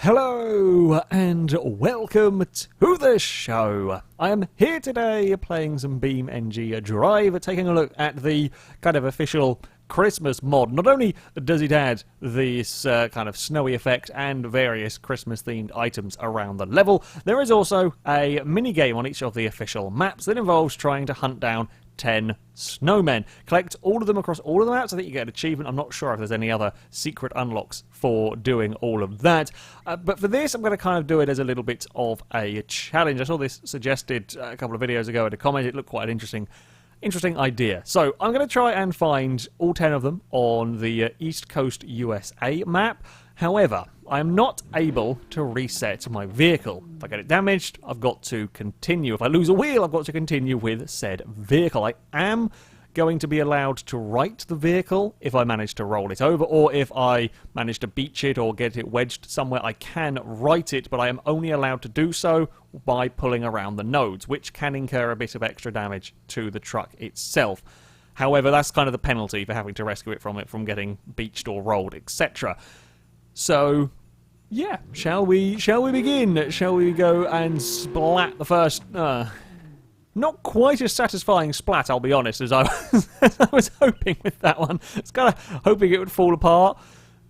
Hello and welcome to the show. I am here today playing some BeamNG Drive, taking a look at the kind of official Christmas mod. Not only does it add this kind of snowy effect and various Christmas themed items around the level, there is also a mini game on each of the official maps that involves trying to hunt down 10 snowmen. Collect all of them across all of the maps. I think you get an achievement. I'm not sure if there's any other secret unlocks for doing all of that. But for this, I'm going to kind of do it as a little bit of a challenge. I saw this suggested a couple of videos ago in a comment. It looked quite an interesting idea. So I'm going to try and find all 10 of them on the East Coast USA map. However, I am not able to reset my vehicle. If I get it damaged, I've got to continue. If I lose a wheel, I've got to continue with said vehicle. I am going to be allowed to right the vehicle if I manage to roll it over, or if I manage to beach it or get it wedged somewhere, I can right it, but I am only allowed to do so by pulling around the nodes, which can incur a bit of extra damage to the truck itself. However, that's kind of the penalty for having to rescue it from getting beached or rolled, etc. So, yeah, shall we begin? Shall we go and splat the first... not quite as satisfying splat, I'll be honest, as I was hoping with that one. I was kind of hoping it would fall apart.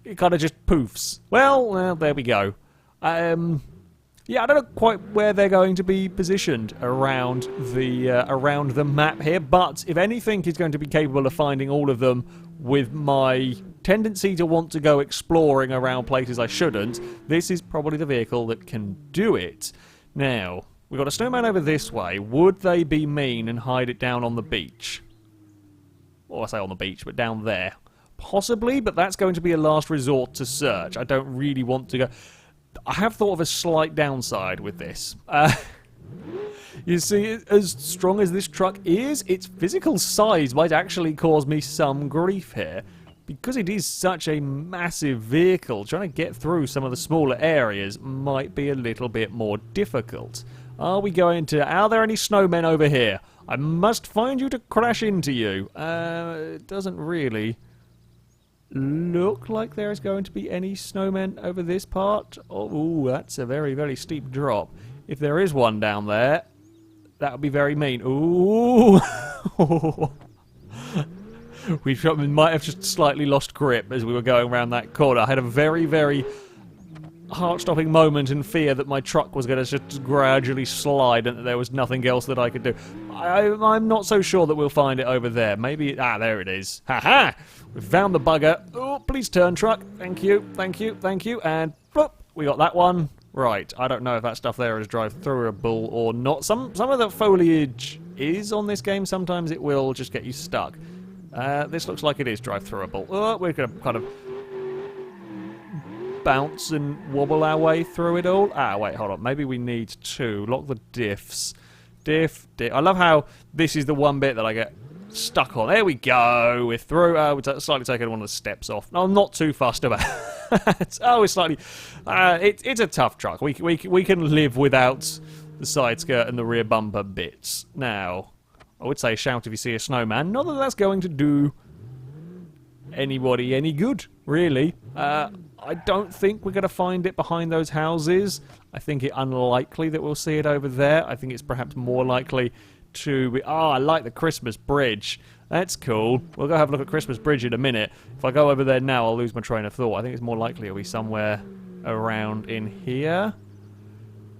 It kind of just poofs. Well, there we go. Yeah, I don't know quite where they're going to be positioned around the map here, but if anything is going to be capable of finding all of them with my tendency to want to go exploring around places I shouldn't, this is probably the vehicle that can do it. Now, we've got a snowman over this way. Would they be mean and hide it down on the beach? Well, I say on the beach, but down there. Possibly, but that's going to be a last resort to search. I don't really want to go... I have thought of a slight downside with this. You see, as strong as this truck is, its physical size might actually cause me some grief here. Because it is such a massive vehicle, trying to get through some of the smaller areas might be a little bit more difficult. Are there any snowmen over here? I must find you to crash into you. It doesn't really look like there is going to be any snowmen over this part. Oh, that's a very, very steep drop. If there is one down there, that would be very mean. Ooh! We might have just slightly lost grip as we were going around that corner. I had a very, very heart-stopping moment in fear that my truck was going to just gradually slide and that there was nothing else that I could do. I'm not so sure that we'll find it over there. Maybe... there it is. Ha-ha! We found the bugger. Oh, please turn, truck. Thank you, thank you, thank you. And, plop, we got that one. Right, I don't know if that stuff there is drive-throughable or not. Some of the foliage is on this game. Sometimes it will just get you stuck. This looks like it is drive-throughable. Oh, we're going to kind of bounce and wobble our way through it all. Wait, hold on. Maybe we need to lock the diffs. Diff. I love how this is the one bit that I get stuck on. There we go. We're through. We're slightly taking one of the steps off. No, I'm not too fussed about it. Oh, it's slightly... it's a tough truck. We can live without the side skirt and the rear bumper bits. Now, I would say shout if you see a snowman. Not that that's going to do anybody any good, really. I don't think we're going to find it behind those houses. I think it unlikely that we'll see it over there. I think it's perhaps more likely to be... I like the Christmas bridge. That's cool. We'll go have a look at Christmas bridge in a minute. If I go over there now, I'll lose my train of thought. I think it's more likely it'll be somewhere around in here.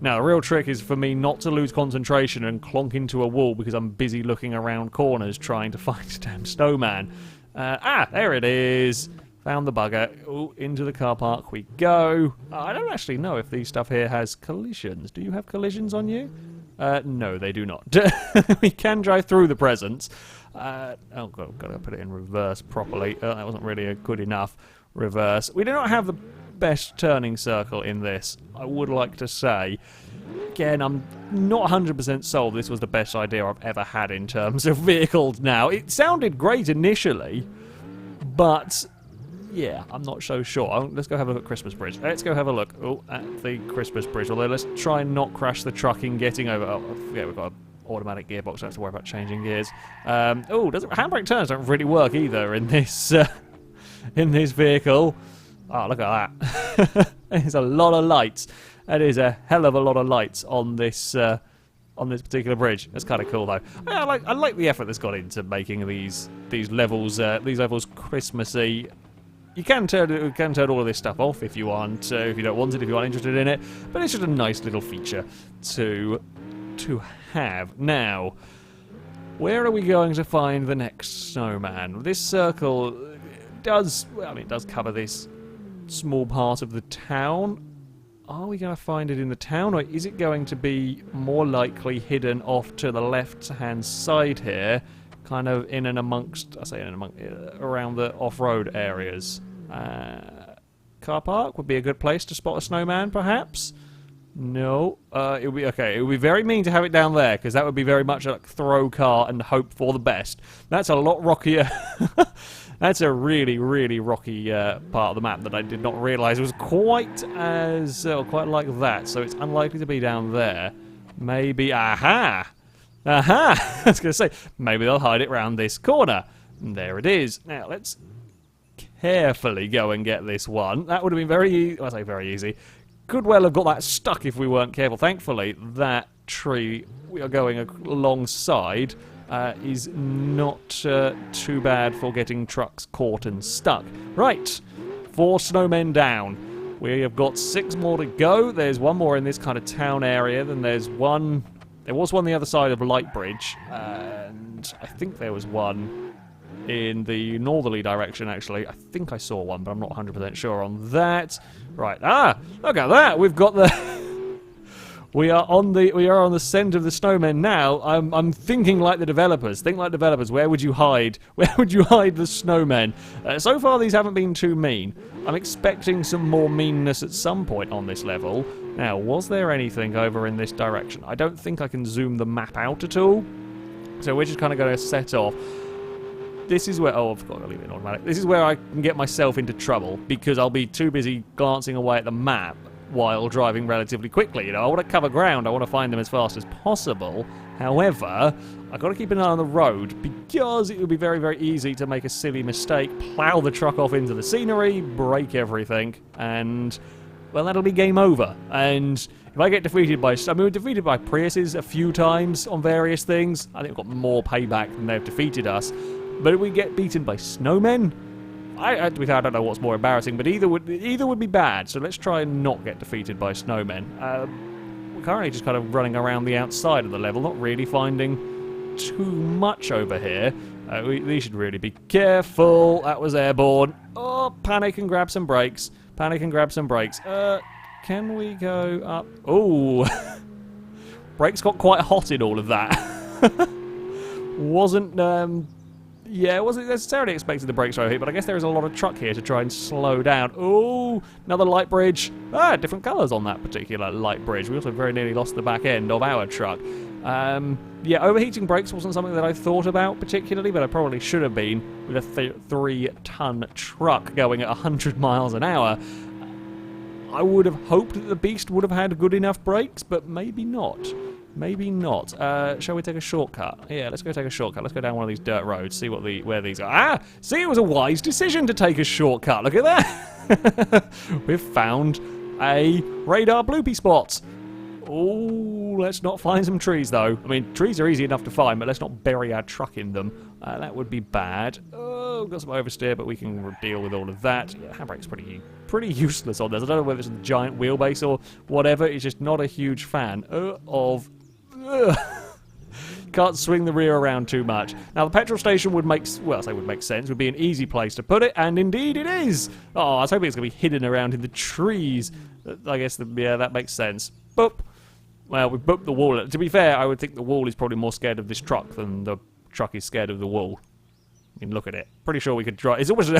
Now, the real trick is for me not to lose concentration and clonk into a wall because I'm busy looking around corners trying to find a damn snowman. There it is. Found the bugger. Ooh, into the car park we go. I don't actually know if these stuff here has collisions. Do you have collisions on you? No, they do not. We can drive through the presents. Oh, God, gotta put it in reverse properly. That wasn't really a good enough reverse. We do not have the best turning circle in this, I would like to say. Again, I'm not 100% sold this was the best idea I've ever had in terms of vehicles now. It sounded great initially, but... yeah, I'm not so sure. Let's go have a look at Christmas Bridge. Let's go have a look at the Christmas Bridge. Although, let's try and not crash the truck in getting over. Oh, I forget we've got an automatic gearbox. I don't have to worry about changing gears. Handbrake turns don't really work either in this vehicle. Oh, look at There's a lot of lights. That is a hell of a lot of lights on this particular bridge. That's kind of cool, though. I like the effort that's gone into making these levels Christmassy. You can turn all of this stuff off if you want, if you don't want it, if you aren't interested in it. But it's just a nice little feature to have. Now, where are we going to find the next snowman? This circle does cover this small part of the town. Are we going to find it in the town, or is it going to be more likely hidden off to the left-hand side here, kind of in and amongst, around the off-road areas? Car park would be a good place to spot a snowman, perhaps? No. It would be okay. It would be very mean to have it down there, because that would be very much like throw car and hope for the best. That's a lot rockier. That's a really, really rocky part of the map that I did not realise was quite like that. So it's unlikely to be down there. Maybe, aha! I was going to say, maybe they'll hide it round this corner. And there it is. Now, let's carefully go and get this one. That would have been very easy. I say very easy. Could well have got that stuck if we weren't careful. Thankfully, that tree we are going alongside is not too bad for getting trucks caught and stuck. Right, 4 snowmen down. We have got 6 more to go. There's one more in this kind of town area. Then there's one. There was one the other side of Lightbridge, and I think there was one in the northerly direction, actually. I think I saw one, but I'm not 100% sure on that. Right, look at that! We've got the... We are on the scent of the snowmen now. I'm thinking like the developers. Think like developers. Where would you hide? Where would you hide the snowmen? So far, these haven't been too mean. I'm expecting some more meanness at some point on this level. Now, was there anything over in this direction? I don't think I can zoom the map out at all. So we're just kind of going to set off. This is where... Oh, I forgot to leave it in automatic. This is where I can get myself into trouble, because I'll be too busy glancing away at the map while driving relatively quickly. You know, I want to cover ground. I want to find them as fast as possible. However, I've got to keep an eye on the road, because it would be very, very easy to make a silly mistake, plough the truck off into the scenery, break everything, and, well, that'll be game over. And if I get defeated by... I mean, we're defeated by Priuses a few times on various things. I think we've got more payback than they've defeated us. But if we get beaten by snowmen... I don't know what's more embarrassing, but either would be bad. So let's try and not get defeated by snowmen. We're currently just kind of running around the outside of the level, not really finding too much over here. We should really be careful. That was airborne. Oh, panic and grab some brakes. Panic and grab some brakes. Can we go up? Oh, brakes got quite hot in all of that. Yeah, I wasn't necessarily expecting the brakes right here, but I guess there is a lot of truck here to try and slow down. Oh, another light bridge. Different colours on that particular light bridge. We also very nearly lost the back end of our truck. Yeah, overheating brakes wasn't something that I thought about particularly, but I probably should have been with a 3-ton truck going at 100 miles an hour. I would have hoped that the Beast would have had good enough brakes, but maybe not. Maybe not. Shall we take a shortcut? Yeah, let's go take a shortcut. Let's go down one of these dirt roads, see where these are. See, it was a wise decision to take a shortcut. Look at that. We've found a radar bloopy spot. Oh, let's not find some trees, though. I mean, trees are easy enough to find, but let's not bury our truck in them. That would be bad. Oh, got some oversteer, but we can deal with all of that. Yeah, handbrake's pretty useless on this. I don't know whether it's a giant wheelbase or whatever. It's just not a huge fan of... Can't swing the rear around too much. Now, the petrol station would make sense. Would be an easy place to put it, and indeed it is. Oh, I was hoping it's going to be hidden around in the trees. I guess, yeah, that makes sense. Boop. Well, we booped the wall. To be fair, I would think the wall is probably more scared of this truck than the truck is scared of the wall. I mean, look at it. Pretty sure we could drive... It's almost...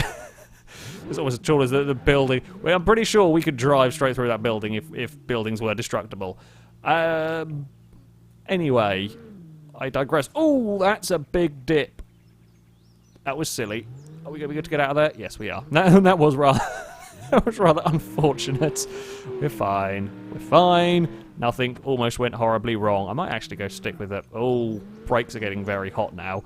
It's almost as tall as the building. Well, I'm pretty sure we could drive straight through that building if buildings were destructible. Anyway, I digress. Oh, that's a big dip. That was silly. Are we going to be good to get out of there? Yes, we are. That was rather... that was rather unfortunate. We're fine. We're fine. Nothing almost went horribly wrong. I might actually go stick with it. Oh, brakes are getting very hot now.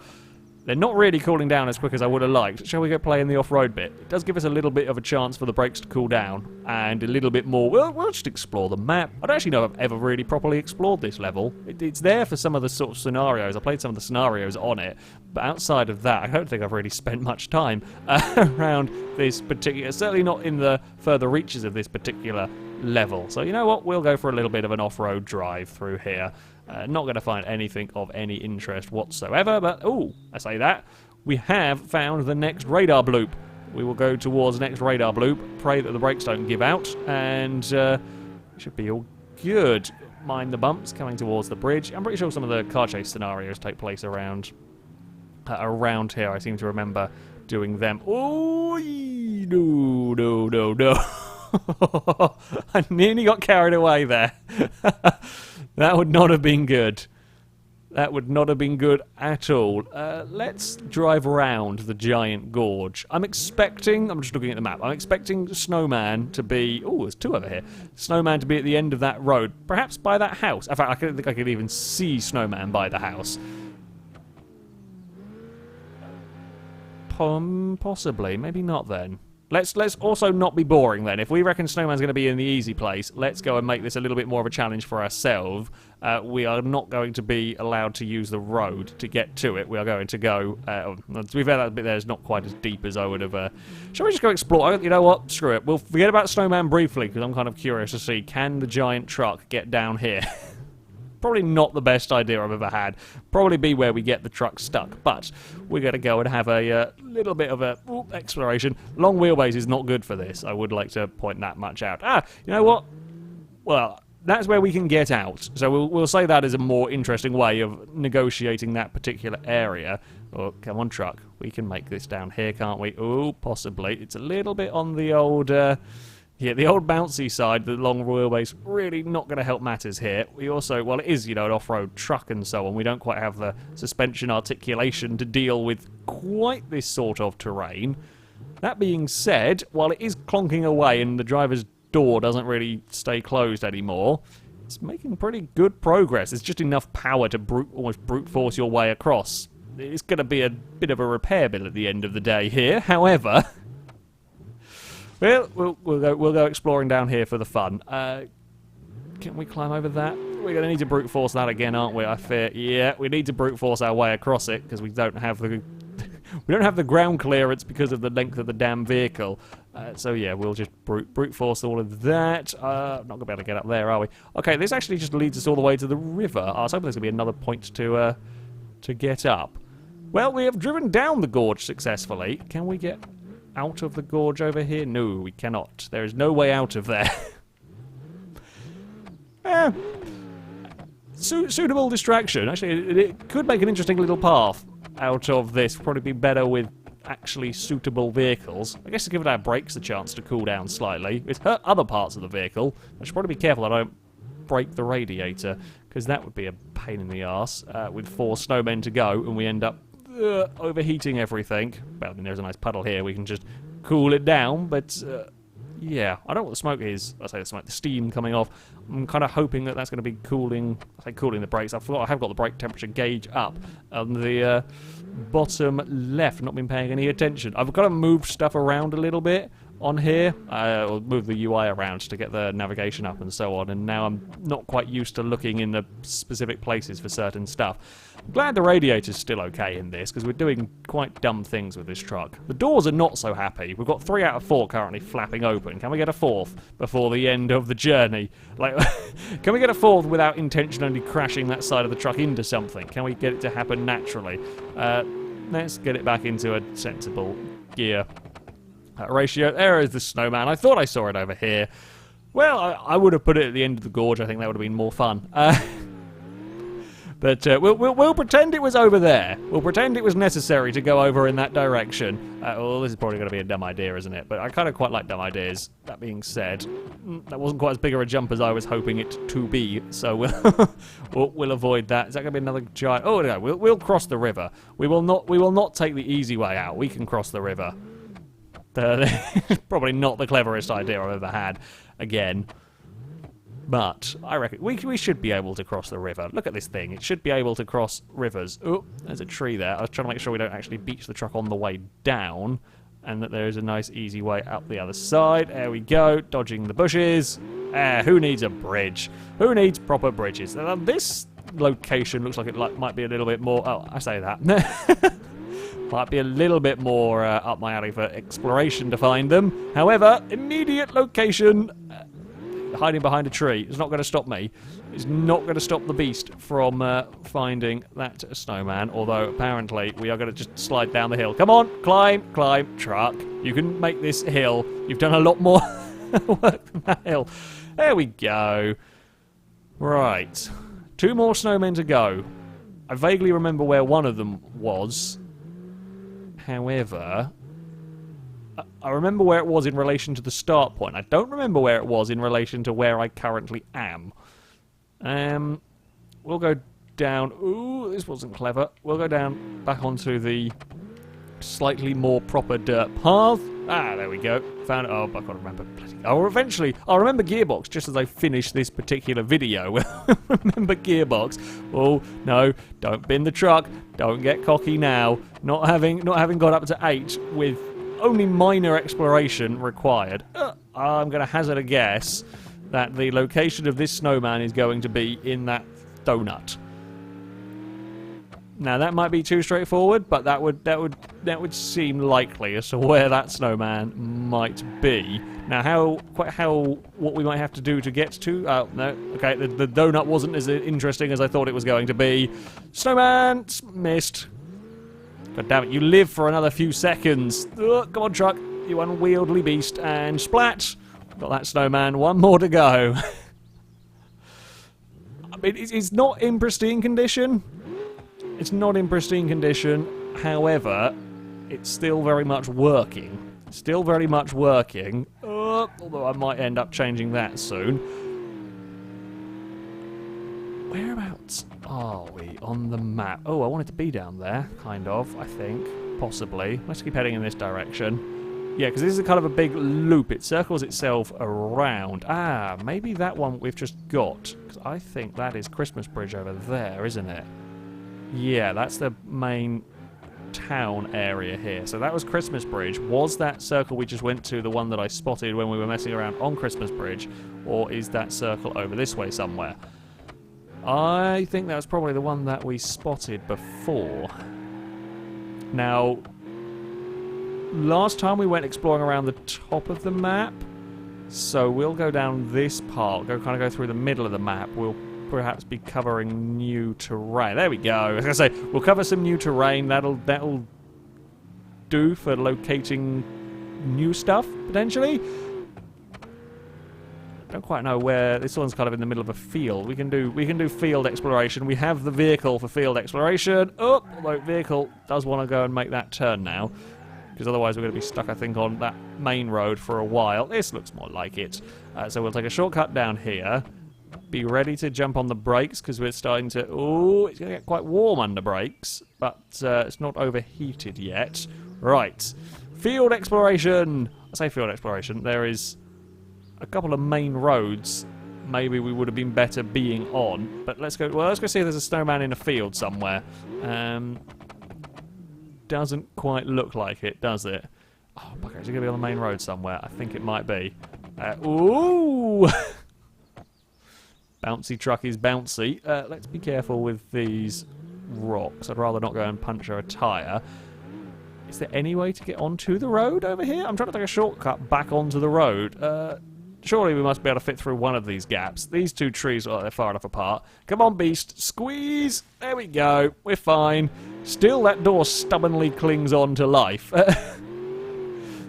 They're not really cooling down as quick as I would have liked. Shall we go play in the off-road bit? It does give us a little bit of a chance for the brakes to cool down, and a little bit more. Well, we'll just explore the map. I don't actually know if I've ever really properly explored this level. It's there for some of the sort of scenarios. I played some of the scenarios on it, but outside of that, I don't think I've really spent much time around this particular... Certainly not in the further reaches of this particular level. So you know what? We'll go for a little bit of an off-road drive through here. Not going to find anything of any interest whatsoever, but, oh, I say that, we have found the next radar bloop. We will go towards the next radar bloop, pray that the brakes don't give out, and should be all good. Mind the bumps coming towards the bridge. I'm pretty sure some of the car chase scenarios take place around here. I seem to remember doing them. Oh, no. I nearly got carried away there. That would not have been good. That would not have been good at all. Let's drive around the giant gorge. I'm just looking at the map, I'm expecting Snowman to be... Oh, there's two over here. Snowman to be at the end of that road, perhaps by that house. In fact, I don't think I could even see Snowman by the house. Possibly, maybe not then. Let's also not be boring then. If we reckon Snowman's going to be in the easy place, let's go and make this a little bit more of a challenge for ourselves. We are not going to be allowed to use the road to get to it. We are going to go... to be fair, that bit there is not quite as deep as I would have... Shall we just go explore? You know what? Screw it. We'll forget about Snowman briefly, because I'm kind of curious to see, can the giant truck get down here? Probably not the best idea I've ever had. Probably be where we get the truck stuck. But we're going to go and have a little bit of a exploration. Long wheelbase is not good for this. I would like to point that much out. You know what? Well, that's where we can get out. So we'll say that is a more interesting way of negotiating that particular area. Oh, come on, truck. We can make this down here, can't we? Oh, possibly. It's a little bit on the old... Yeah, the old bouncy side, the long wheelbase, really not going to help matters here. We also, well, it is, an off-road truck and so on. We don't quite have the suspension articulation to deal with quite this sort of terrain. That being said, while it is clonking away and the driver's door doesn't really stay closed anymore, it's making pretty good progress. It's just enough power to almost brute force your way across. It's going to be a bit of a repair bill at the end of the day here. However... Well, we'll go exploring down here for the fun. Can we climb over that? We're going to need to brute force that again, aren't we? I fear. Yeah, we need to brute force our way across it because we don't have the ground clearance because of the length of the damn vehicle. So yeah, we'll just brute force all of that. Not going to be able to get up there, are we? Okay, this actually just leads us all the way to the river. I was hoping there's going to be another point to get up. Well, we have driven down the gorge successfully. Can we get out of the gorge over here? No, we cannot. There is no way out of there. Suitable distraction. Actually, it could make an interesting little path out of this. Probably be better with actually suitable vehicles. I guess to give our brakes a chance to cool down slightly. It's hurt other parts of the vehicle. I should probably be careful I don't break the radiator, because that would be a pain in the arse with 4 snowmen to go, and we end up overheating everything. Well, I mean, there's a nice puddle here. We can just cool it down, but yeah, I don't know what the smoke is. I say the smoke, the steam coming off. I'm kind of hoping that that's going to be cooling. I say cooling the brakes. I forgot I have got the brake temperature gauge up on the bottom left. Not been paying any attention. I've got to move stuff around a little bit on here, or move the UI around to get the navigation up and so on, and now I'm not quite used to looking in the specific places for certain stuff. I'm glad the radiator's still okay in this, because we're doing quite dumb things with this truck. The doors are not so happy. We've got 3 out of 4 currently flapping open. Can we get a 4th before the end of the journey? Like, can we get a 4th without intentionally crashing that side of the truck into something? Can we get it to happen naturally? Let's get it back into a sensible gear ratio. There is the snowman. I thought I saw it over here. Well, I would have put it at the end of the gorge. I think that would have been more fun. But we'll pretend it was over there. We'll pretend it was necessary to go over in that direction. Well, this is probably going to be a dumb idea, isn't it? But I kind of quite like dumb ideas. That being said, that wasn't quite as big of a jump as I was hoping it to be. So we'll avoid that. Is that going to be another giant? Oh no, we'll cross the river. We will not take the easy way out. We can cross the river. Probably not the cleverest idea I've ever had. Again. But I reckon we should be able to cross the river. Look at this thing. It should be able to cross rivers. Oh, there's a tree there. I was trying to make sure we don't actually beach the truck on the way down, and that there is a nice, easy way up the other side. There we go. Dodging the bushes. Who needs a bridge? Who needs proper bridges? This location looks like it might be a little bit more... Oh, I say that. Might be a little bit more up my alley for exploration to find them. However, immediate location... hiding behind a tree is not going to stop me. It's not going to stop the beast from finding that snowman, although apparently we are going to just slide down the hill. Come on, climb, truck. You can make this hill. You've done a lot more work than that hill. There we go. Right. 2 more snowmen to go. I vaguely remember where one of them was. However... I remember where it was in relation to the start point. I don't remember where it was in relation to where I currently am. We'll go down... Ooh, this wasn't clever. We'll go down back onto the slightly more proper dirt path. Ah, there we go. Found it. Oh, I can't remember. I'll remember Gearbox just as I finish this particular video. Remember Gearbox. Oh, no. Don't bin the truck. Don't get cocky now. Not having got up to 8 with... only minor exploration required. I'm going to hazard a guess that the location of this snowman is going to be in that donut. Now that might be too straightforward, but that would seem likely as to where that snowman might be. Now what we might have to do to get to... Oh, no. Okay, the donut wasn't as interesting as I thought it was going to be. Snowman! Missed. God damn it, you live for another few seconds. Come on, truck, you unwieldy beast. And splat! Got that snowman, 1 more to go. I mean, it's not in pristine condition. It's not in pristine condition. However, it's still very much working. Still very much working. Although I might end up changing that soon. Whereabouts are we on the map? Oh, I wanted to be down there, kind of, I think. Possibly. Let's keep heading in this direction. Yeah, because this is kind of a big loop. It circles itself around. Ah, maybe that one we've just got. Because I think that is Christmas Bridge over there, isn't it? Yeah, that's the main town area here. So that was Christmas Bridge. Was that circle we just went to the one that I spotted when we were messing around on Christmas Bridge? Or is that circle over this way somewhere? I think that was probably the one that we spotted before. Now, last time we went exploring around the top of the map, so we'll go down this part, go through the middle of the map. We'll perhaps be covering new terrain. There we go. I was going to say, we'll cover some new terrain. That'll do for locating new stuff, potentially. Don't quite know where this one's kind of in the middle of a field. We can do field exploration. We have the vehicle for field exploration. Oh, although vehicle does want to go and make that turn now, because otherwise we're going to be stuck, I think, on that main road for a while. This looks more like it. So we'll take a shortcut down here. Be ready to jump on the brakes because we're starting to... Oh, it's going to get quite warm under brakes, but it's not overheated yet. Right, field exploration. I say field exploration. There is a couple of main roads maybe we would have been better being on, but let's go. Well, let's go see if there's a snowman in a field somewhere. Doesn't quite look like it, does it? Oh, bugger, is it going to be on the main road somewhere? I think it might be. Ooh! Bouncy truck is bouncy. Let's be careful with these rocks. I'd rather not go and puncture a tyre. Is there any way to get onto the road over here? I'm trying to take a shortcut back onto the road. Surely we must be able to fit through one of these gaps. These two trees, they're far enough apart. Come on, beast. Squeeze. There we go. We're fine. Still, that door stubbornly clings on to life.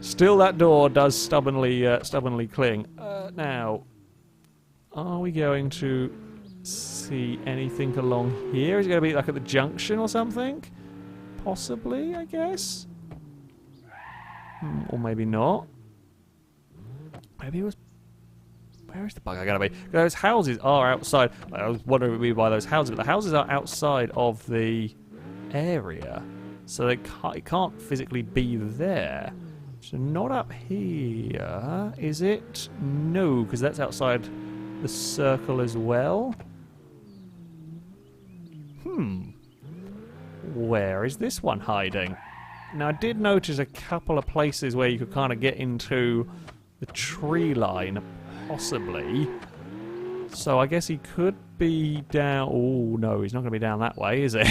Still, that door does stubbornly cling. Now, are we going to see anything along here? Is it going to be like at the junction or something? Possibly, I guess. Or maybe not. Maybe it was... Where is the bugger going to be? Those houses are outside. I was wondering what it would be by those houses, but the houses are outside of the area. So it can't physically be there. So not up here, is it? No, because that's outside the circle as well. Where is this one hiding? Now, I did notice a couple of places where you could kind of get into the tree line, possibly. So I guess he could be down... Oh, no, he's not going to be down that way, is it?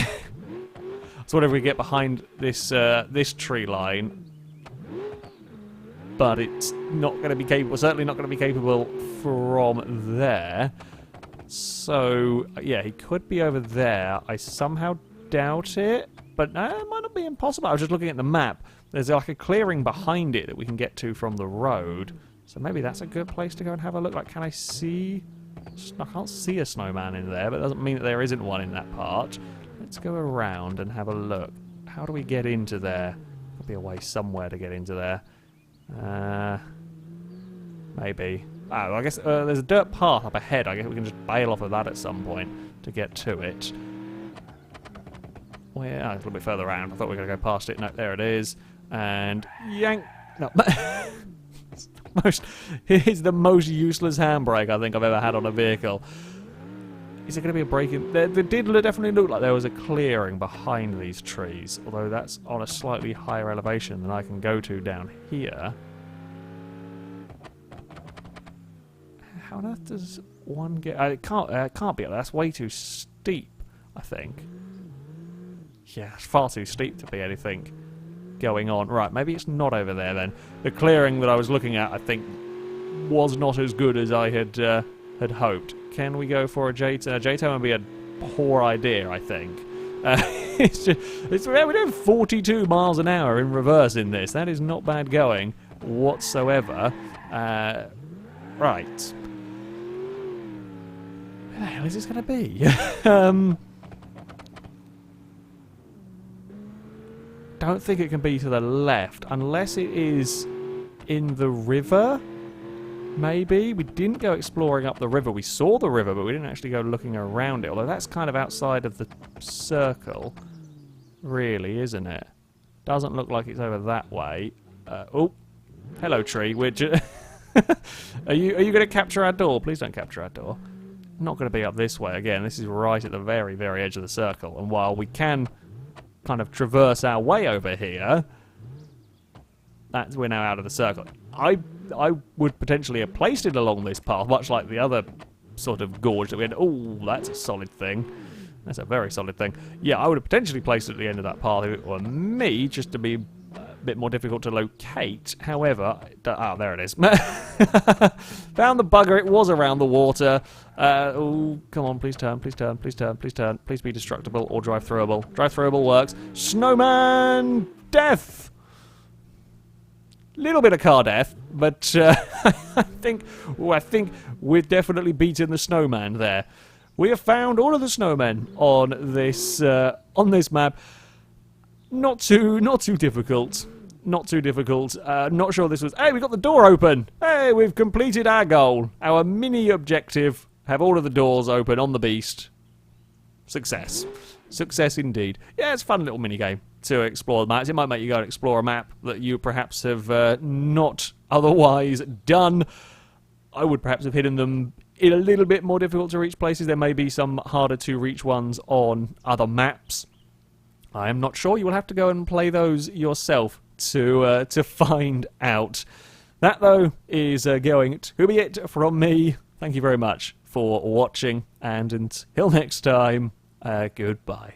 So whatever we get behind this this tree line, but it's not going to be capable, certainly not going to be capable from there. So, yeah, he could be over there. I somehow doubt it, but no, it might not be impossible. I was just looking at the map. There's like a clearing behind it that we can get to from the road. So maybe that's a good place to go and have a look. Like, can I see... I can't see a snowman in there, but it doesn't mean that there isn't one in that part. Let's go around and have a look. How do we get into there? There'll be a way somewhere to get into there. Maybe. Oh, I guess there's a dirt path up ahead. I guess we can just bail off of that at some point to get to it. Well, yeah, it's a little bit further around. I thought we were going to go past it. No, there it is. And yank. No. It's the most useless handbrake I think I've ever had on a vehicle. Is there going to be a break in? There did definitely look like there was a clearing behind these trees, although that's on a slightly higher elevation than I can go to down here. How on earth does one get... it can't be up there. That's way too steep, I think. Yeah, it's far too steep to be anything going on. Right, maybe it's not over there then. The clearing that I was looking at, I think, was not as good as I had hoped. Can we go for a J-turn? A J-turn would be a poor idea, I think. We're doing 42 miles an hour in reverse in this. That is not bad going whatsoever. Right. Where the hell is this going to be? Don't think it can be to the left, unless it is in the river. Maybe. We didn't go exploring up the river. We saw the river, but we didn't actually go looking around it. Although that's kind of outside of the circle, really, isn't it? Doesn't look like it's over that way. Oh, hello, tree. We're are you going to capture our door? Please don't capture our door. Not going to be up this way again. This is right at the very, very edge of the circle. And while we can kind of traverse our way over here, we're now out of the circle. I would potentially have placed it along this path, much like the other sort of gorge that we had. Oh, that's a solid thing. That's a very solid thing. Yeah, I would have potentially placed it at the end of that path if it were me, just to be a bit more difficult to locate. However, there it is. Found the bugger. It was around the water. Oh, come on, please turn, please turn, please turn, please turn. Please be destructible or drive-throughable. Drive-throughable works. Snowman death! Little bit of car death, but I think we've definitely beaten the snowman there. We have found all of the snowmen on this map. Not too difficult. Not too difficult. Not sure this was... Hey, we got the door open! Hey, we've completed our goal. Our mini objective. Have all of the doors open on the beast. Success. Success indeed. Yeah, it's a fun little mini game to explore the maps. It might make you go and explore a map that you perhaps have not otherwise done. I would perhaps have hidden them in a little bit more difficult to reach places. There may be some harder to reach ones on other maps. I am not sure. You will have to go and play those yourself to find out. That, though, is going to be it from me. Thank you very much for watching, and until next time, goodbye.